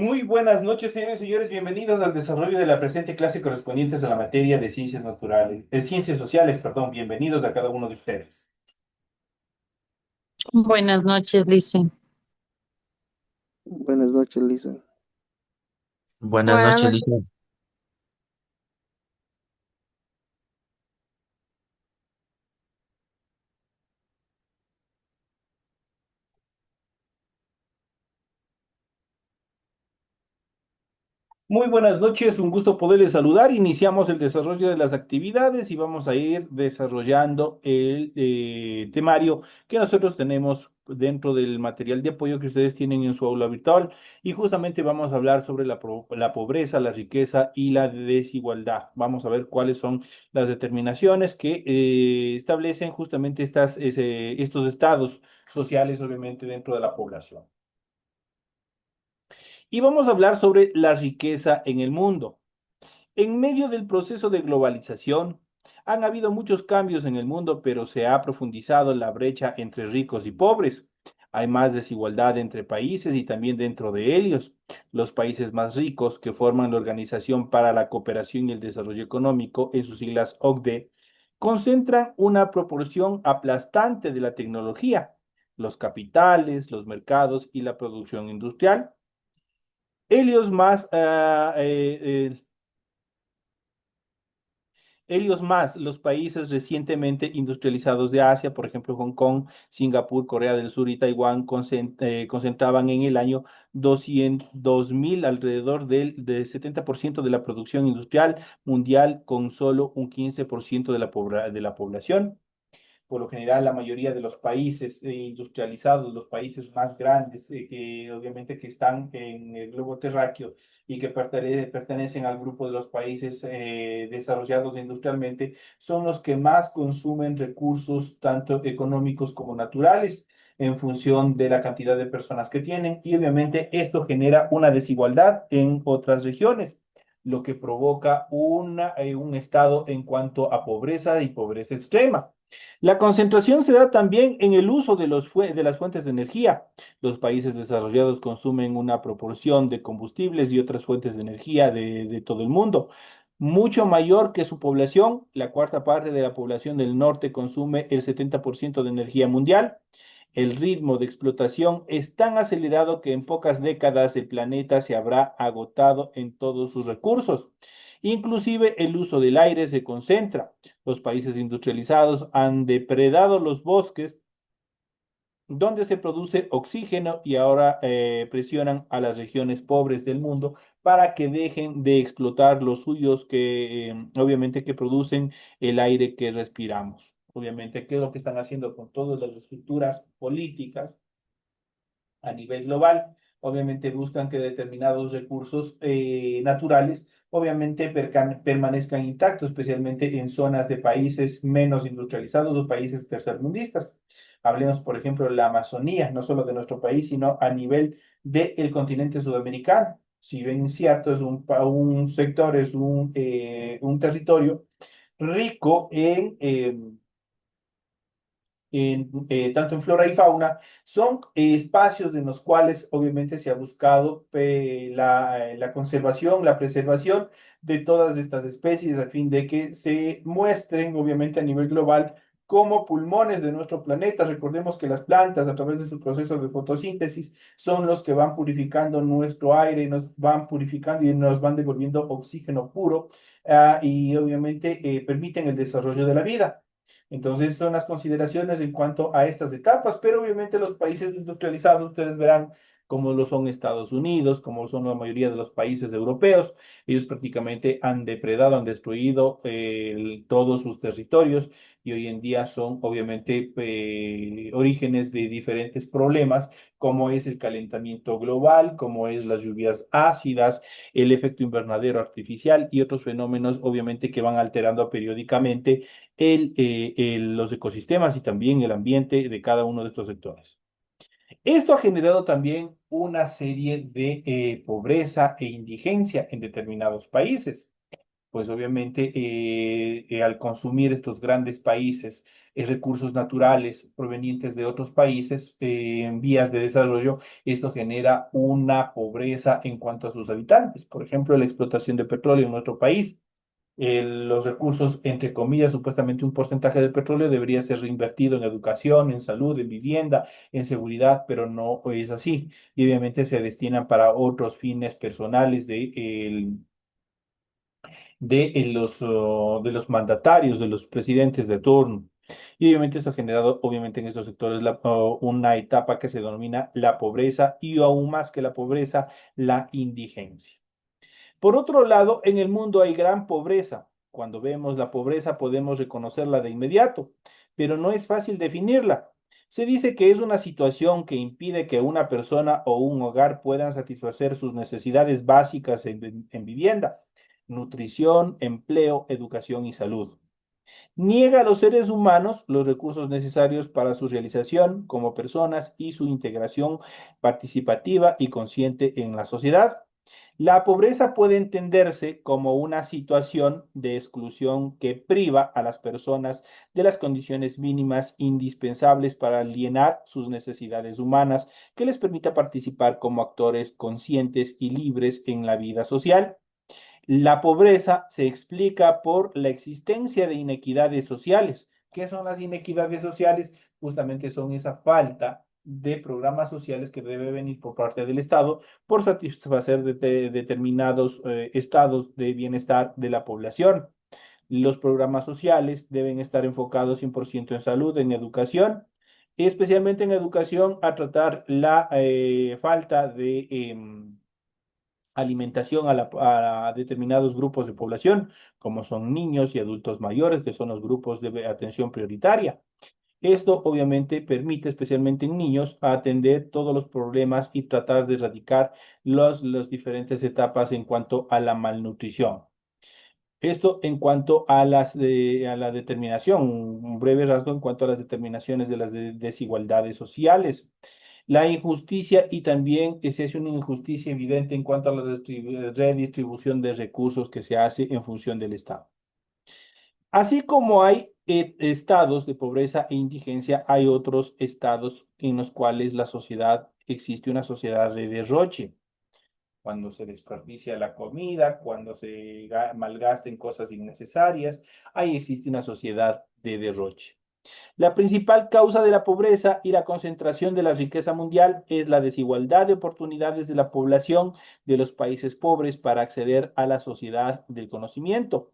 Muy buenas noches, señores y señores. Bienvenidos al desarrollo de la presente clase correspondientes a la materia de ciencias naturales, ciencias sociales, perdón. Bienvenidos a cada uno de ustedes. Buenas noches, Lice. Buenas noches, Lisa. Buenas Buenas noches, noches. Lisa. Muy buenas noches, un gusto poderles saludar. Iniciamos el desarrollo de las actividades y vamos a ir desarrollando el temario que nosotros tenemos dentro del material de apoyo que ustedes tienen en su aula virtual. Y justamente vamos a hablar sobre la pobreza, la riqueza y la desigualdad. Vamos a ver cuáles son las determinaciones que establecen justamente estos estados sociales, obviamente, dentro de la población. Y vamos a hablar sobre la riqueza en el mundo. En medio del proceso de globalización, han habido muchos cambios en el mundo, pero se ha profundizado la brecha entre ricos y pobres. Hay más desigualdad entre países y también dentro de ellos. Los países más ricos, que forman la Organización para la Cooperación y el Desarrollo Económico, en sus siglas OCDE, concentran una proporción aplastante de la tecnología, los capitales, los mercados y la producción industrial. Helios más, Helios más los países recientemente industrializados de Asia, por ejemplo, Hong Kong, Singapur, Corea del Sur y Taiwán, concentraban en el año 200.000 alrededor del 70% de la producción industrial mundial, con solo un 15% de la población. Por lo general, la mayoría de los países industrializados, los países más grandes, que obviamente que están en el globo terráqueo y que pertenecen al grupo de los países desarrollados industrialmente, son los que más consumen recursos, tanto económicos como naturales, en función de la cantidad de personas que tienen. Y obviamente esto genera una desigualdad en otras regiones, lo que provoca un estado en cuanto a pobreza y pobreza extrema. La concentración se da también en el uso de las fuentes de energía. Los países desarrollados consumen una proporción de combustibles y otras fuentes de energía de todo el mundo, mucho mayor que su población. La cuarta parte de la población del norte consume el 70% de energía mundial. El ritmo de explotación es tan acelerado que en pocas décadas el planeta se habrá agotado en todos sus recursos. Inclusive el uso del aire se concentra. Los países industrializados han depredado los bosques donde se produce oxígeno y ahora presionan a las regiones pobres del mundo para que dejen de explotar los suyos que obviamente que producen el aire que respiramos. Obviamente, ¿qué es lo que están haciendo con todas las estructuras políticas a nivel global? Obviamente buscan que determinados recursos naturales, obviamente permanezcan intactos, especialmente en zonas de países menos industrializados o países tercermundistas. Hablemos, por ejemplo, de la Amazonía, no solo de nuestro país, sino a nivel del continente sudamericano. Si bien cierto, es un sector, es un territorio rico tanto en flora y fauna, son espacios en los cuales obviamente se ha buscado la conservación, la preservación de todas estas especies a fin de que se muestren obviamente a nivel global como pulmones de nuestro planeta. Recordemos que las plantas, a través de su proceso de fotosíntesis, son los que van purificando nuestro aire, nos van purificando y nos van devolviendo oxígeno puro, y obviamente permiten el desarrollo de la vida. Entonces, son las consideraciones en cuanto a estas etapas, pero obviamente los países industrializados, ustedes verán cómo lo son Estados Unidos, como son la mayoría de los países europeos. Ellos prácticamente han depredado, han destruido todos sus territorios y hoy en día son obviamente orígenes de diferentes problemas, como es el calentamiento global, como es las lluvias ácidas, el efecto invernadero artificial y otros fenómenos obviamente que van alterando periódicamente los ecosistemas y también el ambiente de cada uno de estos sectores. Esto ha generado también una serie de pobreza e indigencia en determinados países. pues obviamente al consumir estos grandes países recursos naturales provenientes de otros países en vías de desarrollo, esto genera una pobreza en cuanto a sus habitantes. Por ejemplo, la explotación de petróleo en nuestro país. Los recursos, entre comillas, supuestamente un porcentaje del petróleo debería ser reinvertido en educación, en salud, en vivienda, en seguridad, pero no es así. Y obviamente se destinan para otros fines personales de los mandatarios, de los presidentes de turno. Y obviamente esto ha generado, obviamente, en estos sectores una etapa que se denomina la pobreza y aún más que la pobreza, la indigencia. Por otro lado, en el mundo hay gran pobreza. Cuando vemos la pobreza podemos reconocerla de inmediato, pero no es fácil definirla. Se dice que es una situación que impide que una persona o un hogar puedan satisfacer sus necesidades básicas en vivienda, nutrición, empleo, educación y salud. Niega a los seres humanos los recursos necesarios para su realización como personas y su integración participativa y consciente en la sociedad. La pobreza puede entenderse como una situación de exclusión que priva a las personas de las condiciones mínimas indispensables para llenar sus necesidades humanas, que les permita participar como actores conscientes y libres en la vida social. La pobreza se explica por la existencia de inequidades sociales. ¿Qué son las inequidades sociales? Justamente son esa falta de programas sociales que debe venir por parte del Estado por satisfacer determinados estados de bienestar de la población. Los programas sociales deben estar enfocados 100% en salud, en educación, especialmente en educación a tratar la falta de alimentación a determinados grupos de población, como son niños y adultos mayores, que son los grupos de atención prioritaria. Esto obviamente permite, especialmente en niños, atender todos los problemas y tratar de erradicar las diferentes etapas en cuanto a la malnutrición. Esto en cuanto a a la determinación, un breve rasgo en cuanto a las determinaciones de las desigualdades sociales. La injusticia y también se hace una injusticia evidente en cuanto a la redistribución de recursos que se hace en función del Estado. Así como hay estados de pobreza e indigencia, hay otros estados en los cuales la sociedad existe una sociedad de derroche cuando se desperdicia la comida, cuando se malgasta en cosas innecesarias, ahí existe una sociedad de derroche. La principal causa de la pobreza y la concentración de la riqueza mundial es la desigualdad de oportunidades de la población de los países pobres para acceder a la sociedad del conocimiento.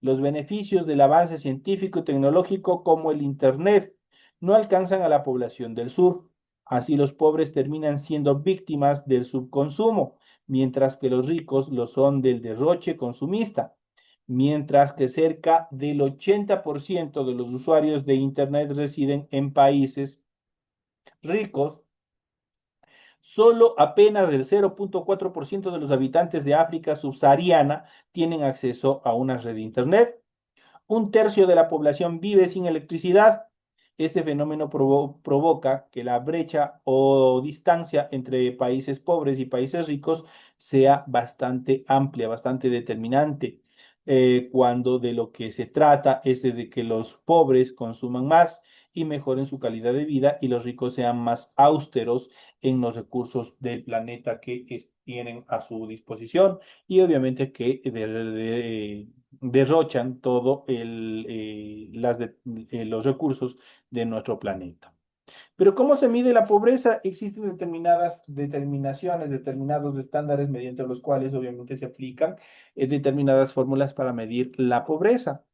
Los beneficios del avance científico y tecnológico como el Internet no alcanzan a la población del sur. Así los pobres terminan siendo víctimas del subconsumo, mientras que los ricos lo son del derroche consumista. Mientras que cerca del 80% de los usuarios de Internet residen en países ricos, solo apenas el 0,4% de los habitantes de África subsahariana tienen acceso a una red de Internet. Un tercio de la población vive sin electricidad. Este fenómeno provoca que la brecha o distancia entre países pobres y países ricos sea bastante amplia, bastante determinante, cuando de lo que se trata es de que los pobres consuman más y mejoren su calidad de vida y los ricos sean más austeros en los recursos del planeta que tienen a su disposición y obviamente que derrochan todo los recursos de nuestro planeta. Pero ¿cómo se mide la pobreza? Existen determinadas determinaciones, determinados estándares mediante los cuales obviamente se aplican determinadas fórmulas para medir la pobreza.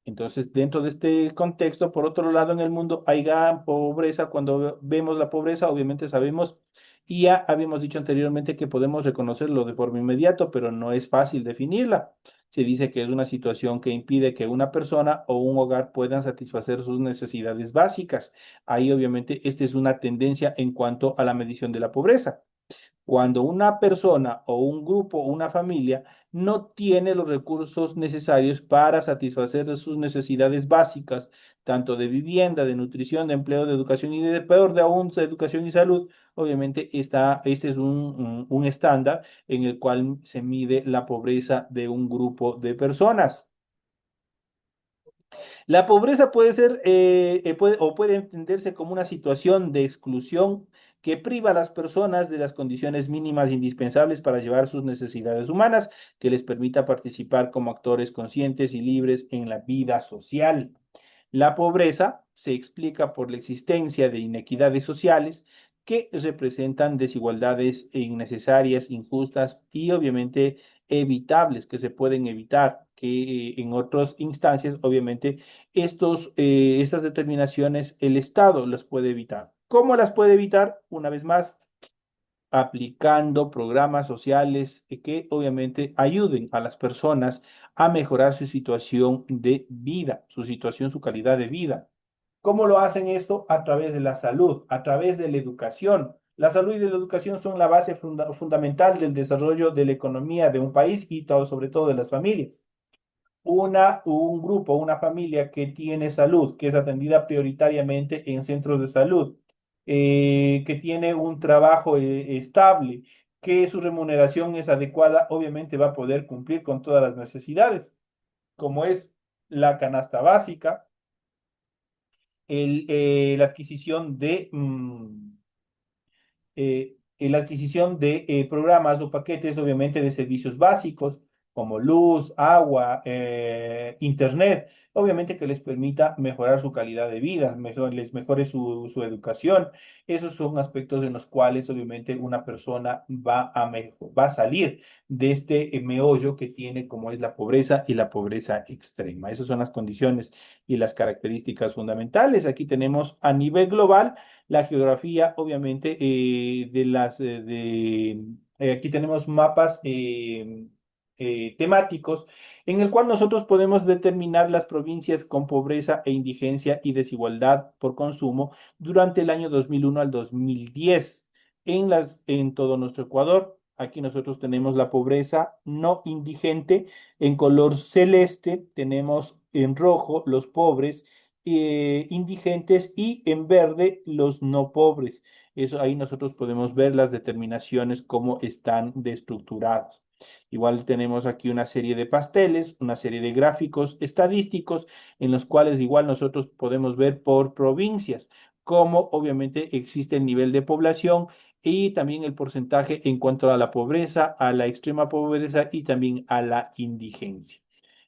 Entonces, dentro de este contexto, por otro lado, en el mundo hay gran pobreza. Cuando vemos la pobreza, obviamente sabemos, y ya habíamos dicho anteriormente que podemos reconocerlo de forma inmediata, pero no es fácil definirla. Se dice que es una situación que impide que una persona o un hogar puedan satisfacer sus necesidades básicas. Ahí, obviamente, esta es una tendencia en cuanto a la medición de la pobreza. Cuando una persona o un grupo o una familia no tiene los recursos necesarios para satisfacer sus necesidades básicas, tanto de vivienda, de nutrición, de empleo, de educación y de peor de aún, de educación y salud. Obviamente, este es un estándar en el cual se mide la pobreza de un grupo de personas. La pobreza puede ser o puede entenderse como una situación de exclusión que priva a las personas de las condiciones mínimas indispensables para llevar sus necesidades humanas, que les permita participar como actores conscientes y libres en la vida social. La pobreza se explica por la existencia de inequidades sociales que representan desigualdades innecesarias, injustas y obviamente evitables, que se pueden evitar, que en otras instancias, obviamente, estas determinaciones el Estado las puede evitar. ¿Cómo las puede evitar? Una vez más, aplicando programas sociales que obviamente ayuden a las personas a mejorar su situación de vida, su situación, su calidad de vida. ¿Cómo lo hacen esto? A través de la salud, a través de la educación. La salud y la educación son la base fundamental del desarrollo de la economía de un país y todo, sobre todo de las familias. Un grupo, una familia que tiene salud, que es atendida prioritariamente en centros de salud, que tiene un trabajo estable, que su remuneración es adecuada, obviamente va a poder cumplir con todas las necesidades, como es la canasta básica, la adquisición de la adquisición de programas o paquetes, obviamente, de servicios básicos como luz, agua, internet, obviamente que les permita mejorar su calidad de vida, les mejore su educación. Esos son aspectos en los cuales, obviamente, una persona va a salir de este meollo que tiene como es la pobreza y la pobreza extrema. Esas son las condiciones y las características fundamentales. Aquí tenemos a nivel global la geografía, obviamente, aquí tenemos mapas temáticos en el cual nosotros podemos determinar las provincias con pobreza e indigencia y desigualdad por consumo durante el año 2001 al 2010 en todo nuestro Ecuador. Aquí nosotros tenemos la pobreza no indigente en color celeste, tenemos en rojo los pobres indigentes y en verde los no pobres. Eso ahí nosotros podemos ver las determinaciones, cómo están estructuradas. Igual tenemos aquí una serie de pasteles, una serie de gráficos estadísticos en los cuales igual nosotros podemos ver por provincias cómo obviamente existe el nivel de población y también el porcentaje en cuanto a la pobreza, a la extrema pobreza y también a la indigencia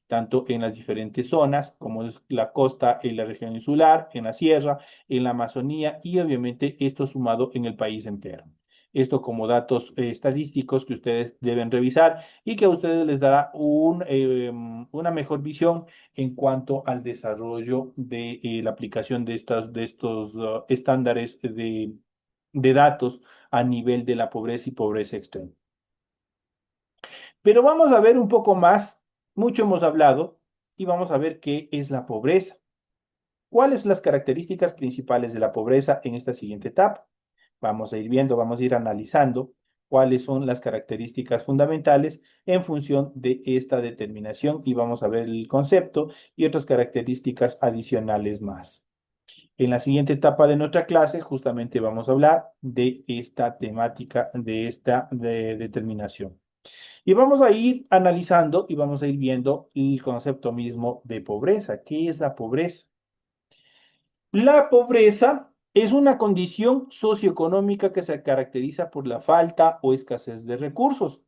tanto en las diferentes zonas, como es la costa, en la región insular, en la sierra, en la Amazonía y obviamente esto sumado en el país entero. Esto como datos estadísticos que ustedes deben revisar y que a ustedes les dará una mejor visión en cuanto al desarrollo de la aplicación de estos estándares de datos a nivel de la pobreza y pobreza extrema. Pero vamos a ver un poco más, mucho hemos hablado, y vamos a ver qué es la pobreza. ¿Cuáles son las características principales de la pobreza en esta siguiente etapa? Vamos a ir viendo, vamos a ir analizando cuáles son las características fundamentales en función de esta determinación y vamos a ver el concepto y otras características adicionales más. En la siguiente etapa de nuestra clase, justamente vamos a hablar de esta temática, de esta determinación. Y vamos a ir analizando y vamos a ir viendo el concepto mismo de pobreza. ¿Qué es la pobreza? La pobreza es una condición socioeconómica que se caracteriza por la falta o escasez de recursos.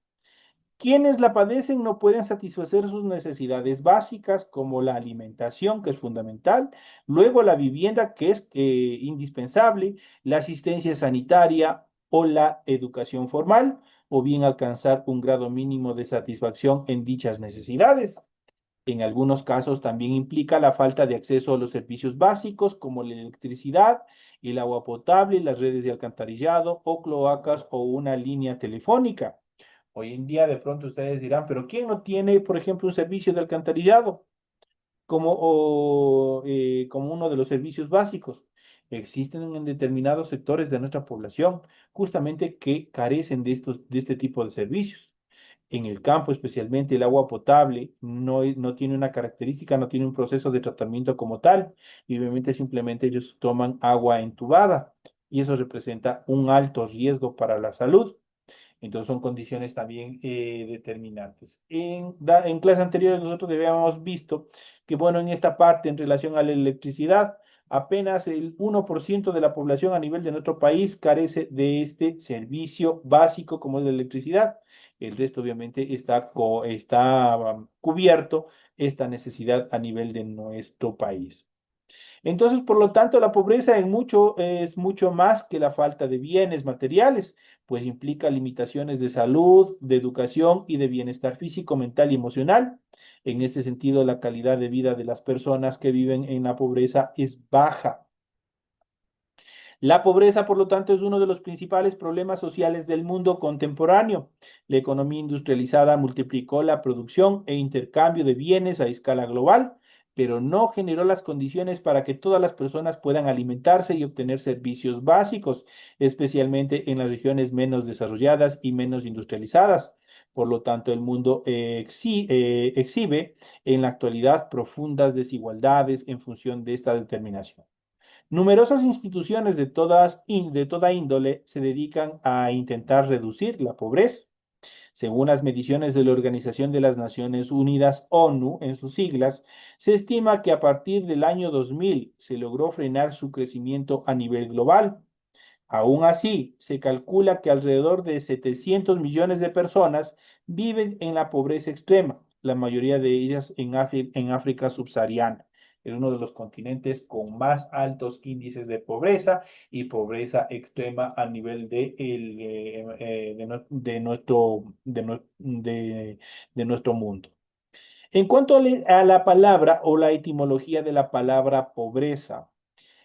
Quienes la padecen no pueden satisfacer sus necesidades básicas como la alimentación, que es fundamental, luego la vivienda, que es indispensable, la asistencia sanitaria o la educación formal, o bien alcanzar un grado mínimo de satisfacción en dichas necesidades. En algunos casos también implica la falta de acceso a los servicios básicos como la electricidad, el agua potable, las redes de alcantarillado o cloacas o una línea telefónica. Hoy en día de pronto ustedes dirán, pero ¿quién no tiene, por ejemplo, un servicio de alcantarillado como uno de los servicios básicos? Existen en determinados sectores de nuestra población justamente que carecen de este tipo de servicios. En el campo, especialmente el agua potable, no tiene una característica, no tiene un proceso de tratamiento como tal, y obviamente simplemente ellos toman agua entubada, y eso representa un alto riesgo para la salud. Entonces son condiciones también determinantes. En clases anteriores nosotros habíamos visto que, bueno, en esta parte en relación a la electricidad, apenas el 1% de la población a nivel de nuestro país carece de este servicio básico como es la electricidad. El resto obviamente está cubierto esta necesidad a nivel de nuestro país. Entonces, por lo tanto, la pobreza es mucho más que la falta de bienes materiales, pues implica limitaciones de salud, de educación y de bienestar físico, mental y emocional. En este sentido, la calidad de vida de las personas que viven en la pobreza es baja. La pobreza, por lo tanto, es uno de los principales problemas sociales del mundo contemporáneo. La economía industrializada multiplicó la producción e intercambio de bienes a escala global, pero no generó las condiciones para que todas las personas puedan alimentarse y obtener servicios básicos, especialmente en las regiones menos desarrolladas y menos industrializadas. Por lo tanto, el mundo exhibe en la actualidad profundas desigualdades en función de esta determinación. Numerosas instituciones de toda índole se dedican a intentar reducir la pobreza. Según las mediciones de la Organización de las Naciones Unidas, ONU, en sus siglas, se estima que a partir del año 2000 se logró frenar su crecimiento a nivel global. Aún así, se calcula que alrededor de 700 millones de personas viven en la pobreza extrema, la mayoría de ellas en África subsahariana. Es uno de los continentes con más altos índices de pobreza y pobreza extrema a nivel de nuestro mundo. En cuanto a la palabra o la etimología de la palabra pobreza,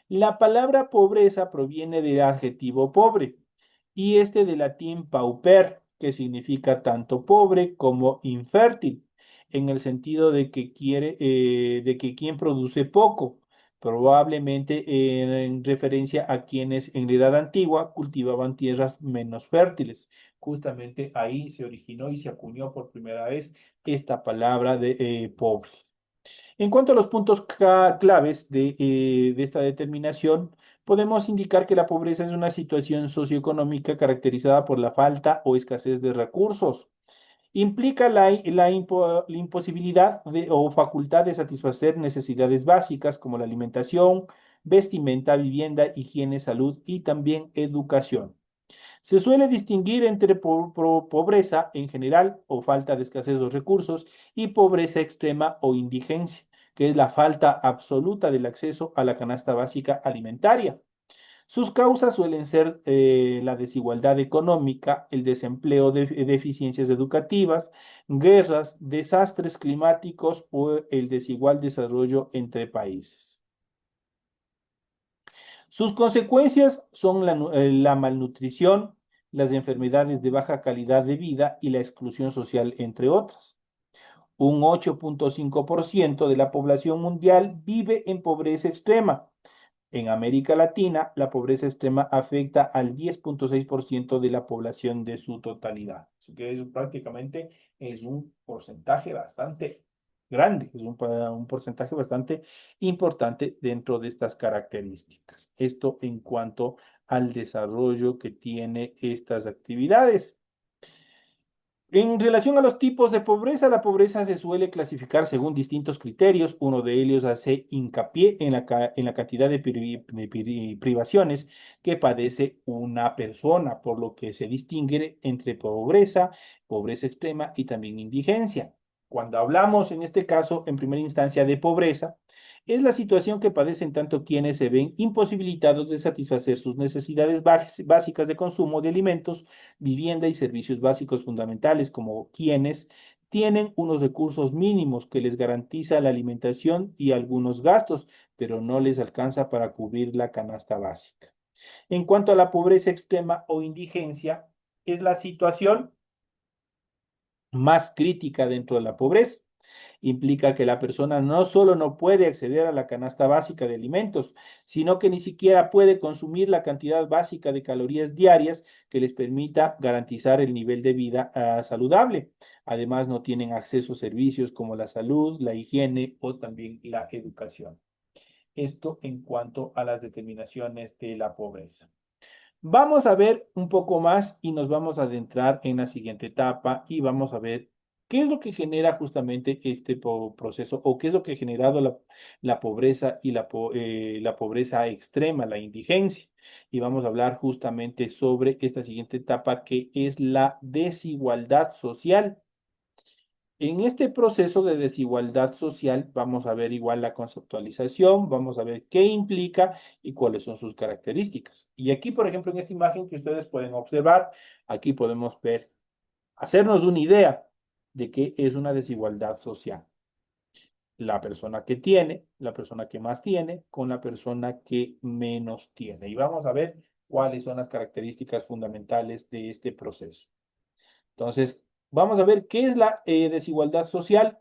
la palabra pobreza proviene del adjetivo pobre y este del latín pauper, que significa tanto pobre como infértil, en el sentido de que quien produce poco, probablemente en referencia a quienes en la edad antigua cultivaban tierras menos fértiles. Justamente ahí se originó y se acuñó por primera vez esta palabra de pobre. En cuanto a los puntos claves de esta determinación, podemos indicar que la pobreza es una situación socioeconómica caracterizada por la falta o escasez de recursos. Implica la imposibilidad o facultad de satisfacer necesidades básicas como la alimentación, vestimenta, vivienda, higiene, salud y también educación. Se suele distinguir entre pobreza en general o falta de escasez de recursos y pobreza extrema o indigencia, que es la falta absoluta del acceso a la canasta básica alimentaria. Sus causas suelen ser la desigualdad económica, el desempleo, deficiencias educativas, guerras, desastres climáticos o el desigual desarrollo entre países. Sus consecuencias son la malnutrición, las enfermedades de baja calidad de vida y la exclusión social, entre otras. Un 8,5% de la población mundial vive en pobreza extrema. En América Latina, la pobreza extrema afecta al 10,6% de la población de su totalidad. Así que prácticamente es un porcentaje bastante grande, es un porcentaje bastante importante dentro de estas características. Esto en cuanto al desarrollo que tiene estas actividades. En relación a los tipos de pobreza, la pobreza se suele clasificar según distintos criterios. Uno de ellos hace hincapié en la cantidad de privaciones que padece una persona, por lo que se distingue entre pobreza, pobreza extrema y también indigencia. Cuando hablamos en este caso, en primera instancia, de pobreza, es la situación que padecen tanto quienes se ven imposibilitados de satisfacer sus necesidades básicas de consumo de alimentos, vivienda y servicios básicos fundamentales, como quienes tienen unos recursos mínimos que les garantiza la alimentación y algunos gastos, pero no les alcanza para cubrir la canasta básica. En cuanto a la pobreza extrema o indigencia, es la situación más crítica dentro de la pobreza. Implica que la persona no solo no puede acceder a la canasta básica de alimentos, sino que ni siquiera puede consumir la cantidad básica de calorías diarias que les permita garantizar el nivel de vida saludable. Además, no tienen acceso a servicios como la salud, la higiene o también la educación. Esto en cuanto a las determinaciones de la pobreza. Vamos a ver un poco más y nos vamos a adentrar en la siguiente etapa y vamos a ver qué es lo que genera justamente este proceso o qué es lo que ha generado la pobreza y la pobreza extrema, la indigencia. Y vamos a hablar justamente sobre esta siguiente etapa que es la desigualdad social. En este proceso de desigualdad social vamos a ver igual la conceptualización, vamos a ver qué implica y cuáles son sus características. Y aquí, por ejemplo, en esta imagen que ustedes pueden observar, aquí podemos ver, hacernos una idea de qué es una desigualdad social. La persona que tiene, la persona que más tiene, con la persona que menos tiene. Y vamos a ver cuáles son las características fundamentales de este proceso. Entonces, vamos a ver qué es la desigualdad social.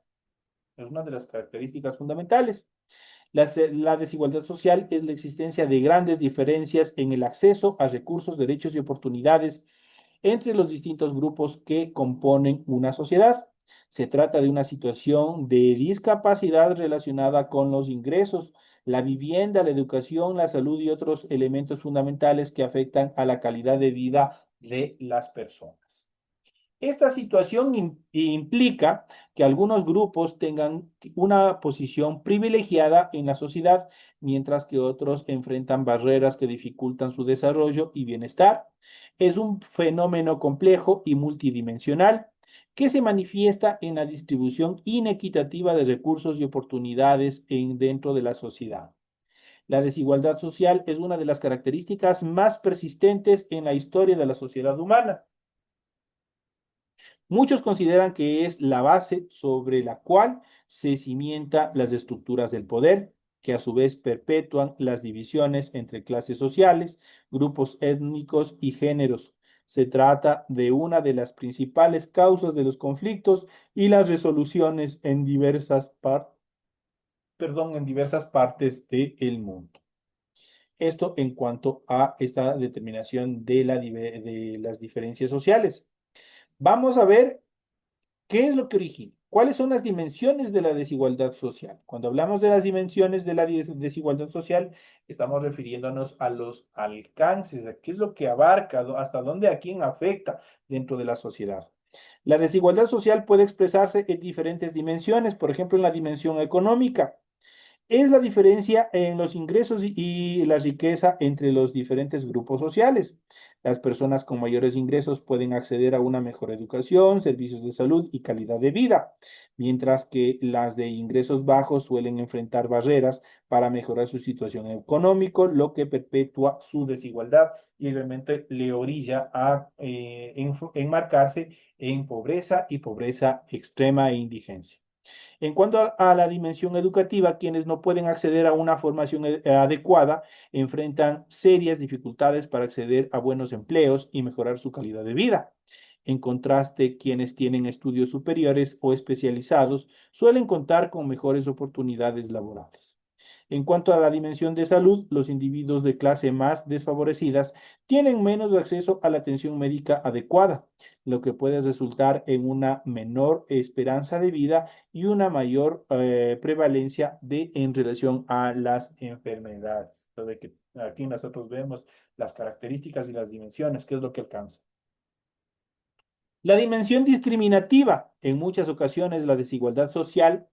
Es una de las características fundamentales. La desigualdad social es la existencia de grandes diferencias en el acceso a recursos, derechos y oportunidades entre los distintos grupos que componen una sociedad. Se trata de una situación de discapacidad relacionada con los ingresos, la vivienda, la educación, la salud y otros elementos fundamentales que afectan a la calidad de vida de las personas. Esta situación implica que algunos grupos tengan una posición privilegiada en la sociedad, mientras que otros enfrentan barreras que dificultan su desarrollo y bienestar. Es un fenómeno complejo y multidimensional que se manifiesta en la distribución inequitativa de recursos y oportunidades dentro de la sociedad. La desigualdad social es una de las características más persistentes en la historia de la sociedad humana. Muchos consideran que es la base sobre la cual se cimientan las estructuras del poder, que a su vez perpetúan las divisiones entre clases sociales, grupos étnicos y géneros. Se trata de una de las principales causas de los conflictos y las resoluciones en diversas partes del mundo. Esto en cuanto a esta determinación de las diferencias sociales. Vamos a ver ¿qué es lo que origina? ¿Cuáles son las dimensiones de la desigualdad social? Cuando hablamos de las dimensiones de la desigualdad social, estamos refiriéndonos a los alcances, a qué es lo que abarca, hasta dónde a quién afecta dentro de la sociedad. La desigualdad social puede expresarse en diferentes dimensiones, por ejemplo, en la dimensión económica es la diferencia en los ingresos y la riqueza entre los diferentes grupos sociales. Las personas con mayores ingresos pueden acceder a una mejor educación, servicios de salud y calidad de vida, mientras que las de ingresos bajos suelen enfrentar barreras para mejorar su situación económica, lo que perpetúa su desigualdad y realmente le orilla a enmarcarse en pobreza y pobreza extrema e indigencia. En cuanto a la dimensión educativa, quienes no pueden acceder a una formación adecuada enfrentan serias dificultades para acceder a buenos empleos y mejorar su calidad de vida. En contraste, quienes tienen estudios superiores o especializados suelen contar con mejores oportunidades laborales. En cuanto a la dimensión de salud, los individuos de clase más desfavorecidas tienen menos acceso a la atención médica adecuada, lo que puede resultar en una menor esperanza de vida y una mayor prevalencia en relación a las enfermedades. Entonces, que aquí nosotros vemos las características y las dimensiones, qué es lo que alcanza. La dimensión discriminativa, en muchas ocasiones la desigualdad social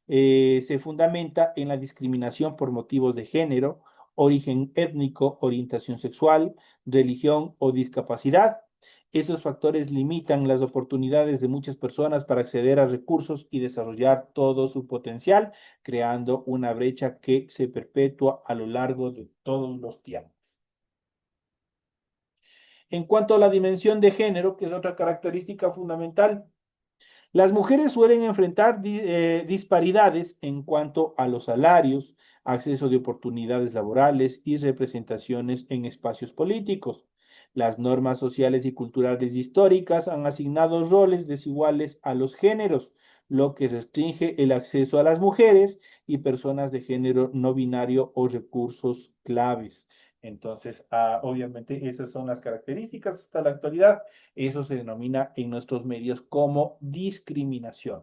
se fundamenta en la discriminación por motivos de género, origen étnico, orientación sexual, religión o discapacidad. Esos factores limitan las oportunidades de muchas personas para acceder a recursos y desarrollar todo su potencial, creando una brecha que se perpetúa a lo largo de todos los tiempos. En cuanto a la dimensión de género, que es otra característica fundamental, Las mujeres suelen enfrentar disparidades en cuanto a los salarios, acceso de oportunidades laborales y representaciones en espacios políticos. Las normas sociales y culturales históricas han asignado roles desiguales a los géneros, lo que restringe el acceso a las mujeres y personas de género no binario o recursos claves. Entonces, obviamente, esas son las características hasta la actualidad. Eso se denomina en nuestros medios como discriminación.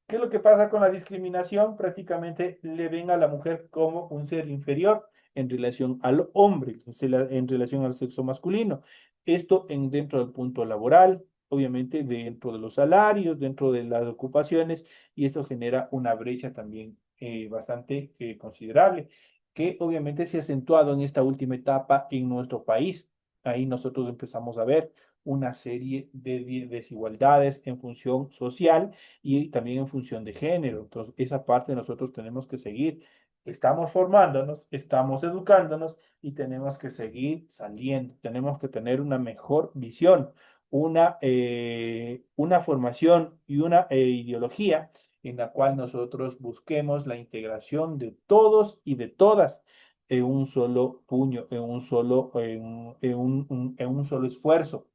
¿Qué es lo que pasa con la discriminación? Prácticamente le ven a la mujer como un ser inferior en relación al hombre, en relación al sexo masculino. Esto dentro del punto laboral, obviamente dentro de los salarios, dentro de las ocupaciones, y esto genera una brecha también bastante considerable, que obviamente se ha acentuado en esta última etapa en nuestro país. Ahí nosotros empezamos a ver una serie de desigualdades en función social y también en función de género. Entonces, esa parte nosotros tenemos que seguir. Estamos formándonos, estamos educándonos y tenemos que seguir saliendo. Tenemos que tener una mejor visión, una formación y una ideología en la cual nosotros busquemos la integración de todos y de todas en un solo puño, en un solo esfuerzo,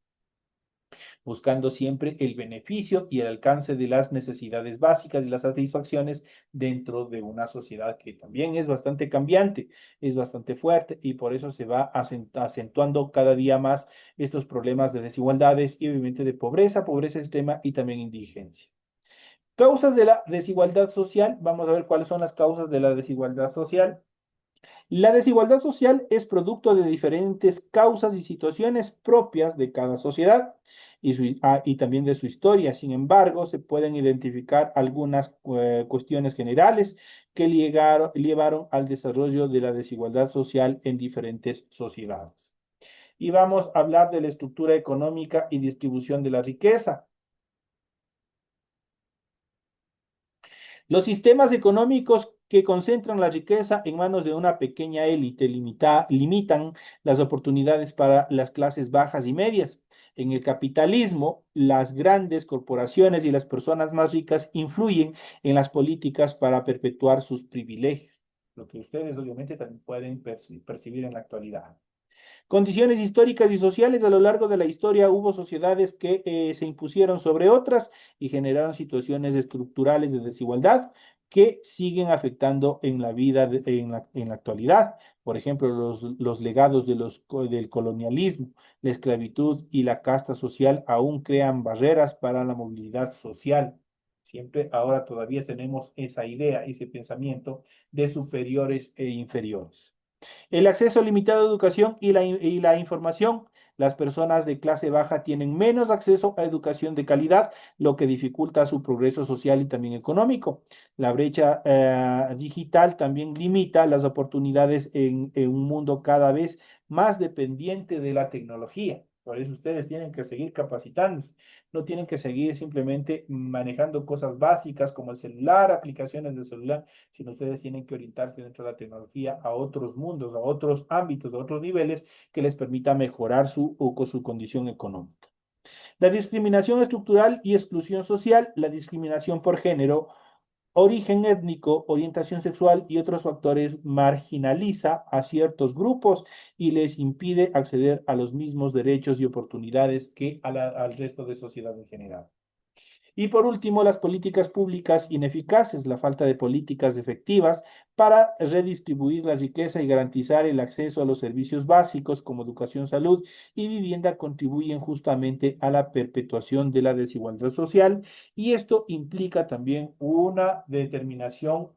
buscando siempre el beneficio y el alcance de las necesidades básicas y las satisfacciones dentro de una sociedad que también es bastante cambiante, es bastante fuerte y por eso se va acentuando cada día más estos problemas de desigualdades y obviamente de pobreza, pobreza extrema y también indigencia. Causas de la desigualdad social, vamos a ver cuáles son las causas de la desigualdad social. La desigualdad social es producto de diferentes causas y situaciones propias de cada sociedad y también de su historia. Sin embargo, se pueden identificar algunas cuestiones generales que llevaron al desarrollo de la desigualdad social en diferentes sociedades. Y vamos a hablar de la estructura económica y distribución de la riqueza. Los sistemas económicos que concentran la riqueza en manos de una pequeña élite limitan las oportunidades para las clases bajas y medias. En el capitalismo, las grandes corporaciones y las personas más ricas influyen en las políticas para perpetuar sus privilegios, lo que ustedes obviamente también pueden percibir en la actualidad. Condiciones históricas y sociales. A lo largo de la historia hubo sociedades que se impusieron sobre otras y generaron situaciones estructurales de desigualdad que siguen afectando en la vida en la actualidad. Por ejemplo, los legados del colonialismo, la esclavitud y la casta social aún crean barreras para la movilidad social. Siempre ahora todavía tenemos esa idea, ese pensamiento de superiores e inferiores. El acceso limitado a educación y la información. Las personas de clase baja tienen menos acceso a educación de calidad, lo que dificulta su progreso social y también económico. La brecha digital también limita las oportunidades en un mundo cada vez más dependiente de la tecnología. Por eso ustedes tienen que seguir capacitándose, no tienen que seguir simplemente manejando cosas básicas como el celular, aplicaciones del celular, sino ustedes tienen que orientarse dentro de la tecnología a otros mundos, a otros ámbitos, a otros niveles que les permita mejorar su condición económica. La discriminación estructural y exclusión social, la discriminación por género, origen étnico, orientación sexual y otros factores marginaliza a ciertos grupos y les impide acceder a los mismos derechos y oportunidades que al resto de sociedad en general. Y por último, las políticas públicas ineficaces, la falta de políticas efectivas para redistribuir la riqueza y garantizar el acceso a los servicios básicos como educación, salud y vivienda contribuyen justamente a la perpetuación de la desigualdad social y esto implica también una determinación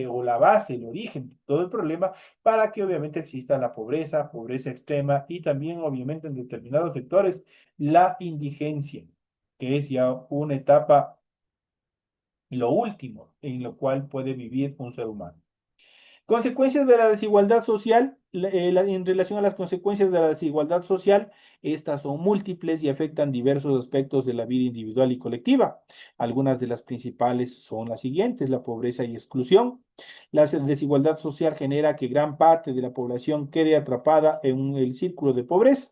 o la base, el origen de todo el problema para que obviamente exista la pobreza, pobreza extrema y también obviamente en determinados sectores la indigencia, que es ya una etapa, lo último en lo cual puede vivir un ser humano. Consecuencias de la desigualdad social, en relación a las consecuencias de la desigualdad social, estas son múltiples y afectan diversos aspectos de la vida individual y colectiva. Algunas de las principales son las siguientes: la pobreza y exclusión. La desigualdad social genera que gran parte de la población quede atrapada en el círculo de pobreza.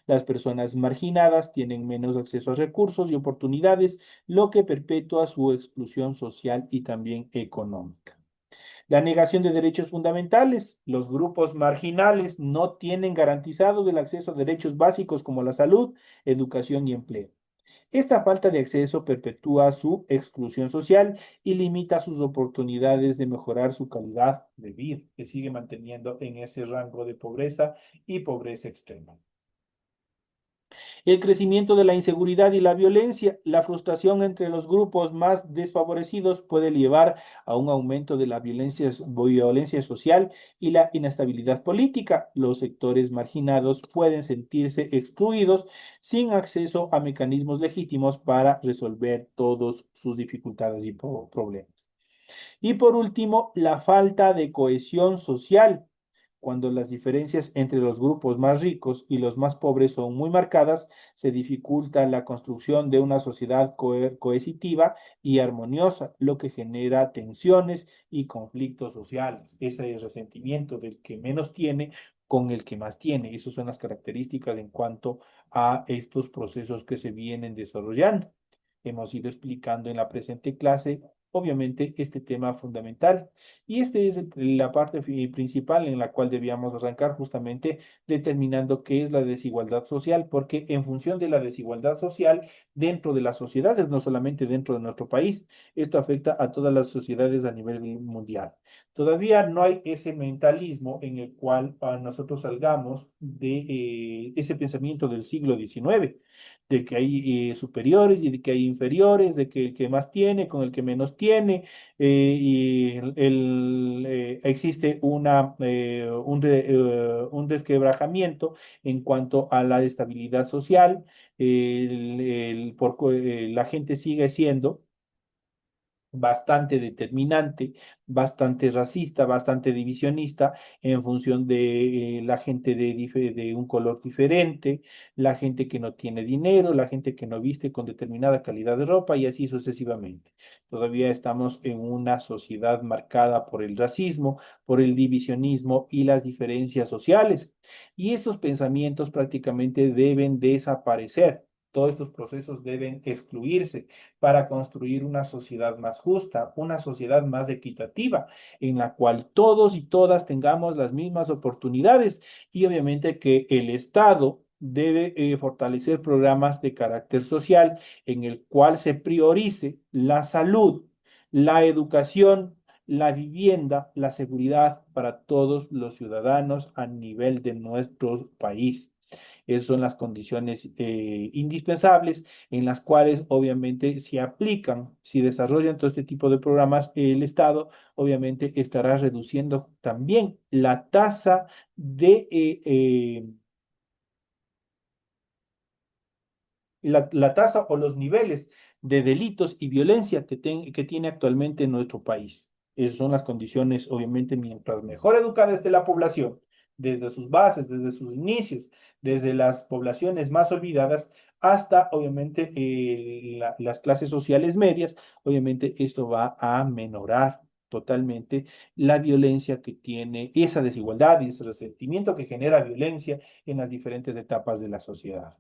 Las personas marginadas tienen menos acceso a recursos y oportunidades, lo que perpetúa su exclusión social y también económica. La negación de derechos fundamentales. Los grupos marginales no tienen garantizados el acceso a derechos básicos como la salud, educación y empleo. Esta falta de acceso perpetúa su exclusión social y limita sus oportunidades de mejorar su calidad de vida, que sigue manteniendo en ese rango de pobreza y pobreza extrema. El crecimiento de la inseguridad y la violencia, la frustración entre los grupos más desfavorecidos puede llevar a un aumento de la violencia social y la inestabilidad política. Los sectores marginados pueden sentirse excluidos sin acceso a mecanismos legítimos para resolver todas sus dificultades y problemas. Y por último, la falta de cohesión social. Cuando las diferencias entre los grupos más ricos y los más pobres son muy marcadas, se dificulta la construcción de una sociedad cohesiva y armoniosa, lo que genera tensiones y conflictos sociales. Ese es resentimiento del que menos tiene con el que más tiene. Esas son las características en cuanto a estos procesos que se vienen desarrollando. Hemos ido explicando en la presente clase, obviamente, este tema fundamental. Y esta es la parte principal en la cual debíamos arrancar, justamente determinando qué es la desigualdad social, porque en función de la desigualdad social dentro de las sociedades, no solamente dentro de nuestro país, esto afecta a todas las sociedades a nivel mundial. Todavía no hay ese mentalismo en el cual nosotros salgamos de ese pensamiento del siglo XIX, de que hay superiores y de que hay inferiores, de que el que más tiene con el que menos tiene, existe un desquebrajamiento en cuanto a la estabilidad social. La gente sigue siendo bastante determinante, bastante racista, bastante divisionista en función de la gente de un color diferente, la gente que no tiene dinero, la gente que no viste con determinada calidad de ropa y así sucesivamente. Todavía estamos en una sociedad marcada por el racismo, por el divisionismo y las diferencias sociales. Y esos pensamientos prácticamente deben desaparecer. Todos estos procesos deben excluirse para construir una sociedad más justa, una sociedad más equitativa, en la cual todos y todas tengamos las mismas oportunidades y obviamente que el Estado debe fortalecer programas de carácter social en el cual se priorice la salud, la educación, la vivienda, la seguridad para todos los ciudadanos a nivel de nuestro país. Esas son las condiciones indispensables en las cuales obviamente si aplican, si desarrollan todo este tipo de programas, el Estado obviamente estará reduciendo también la tasa la tasa o los niveles de delitos y violencia que tiene actualmente nuestro país. Esas son las condiciones, obviamente, mientras mejor educada esté la población, desde sus bases, desde sus inicios, desde las poblaciones más olvidadas hasta, obviamente, las clases sociales medias, obviamente esto va a menorar totalmente la violencia que tiene, esa desigualdad y ese resentimiento que genera violencia en las diferentes etapas de la sociedad.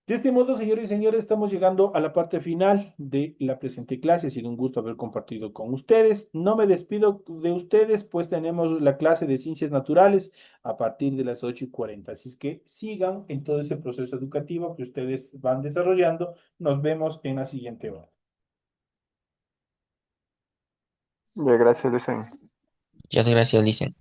De este modo, señores y señores, estamos llegando a la parte final de la presente clase. Ha sido un gusto haber compartido con ustedes. No me despido de ustedes, pues tenemos la clase de ciencias naturales a partir de las 8:40. Así es que sigan en todo ese proceso educativo que ustedes van desarrollando. Nos vemos en la siguiente hora. Ya, gracias, Luis. Muchas gracias, Licen.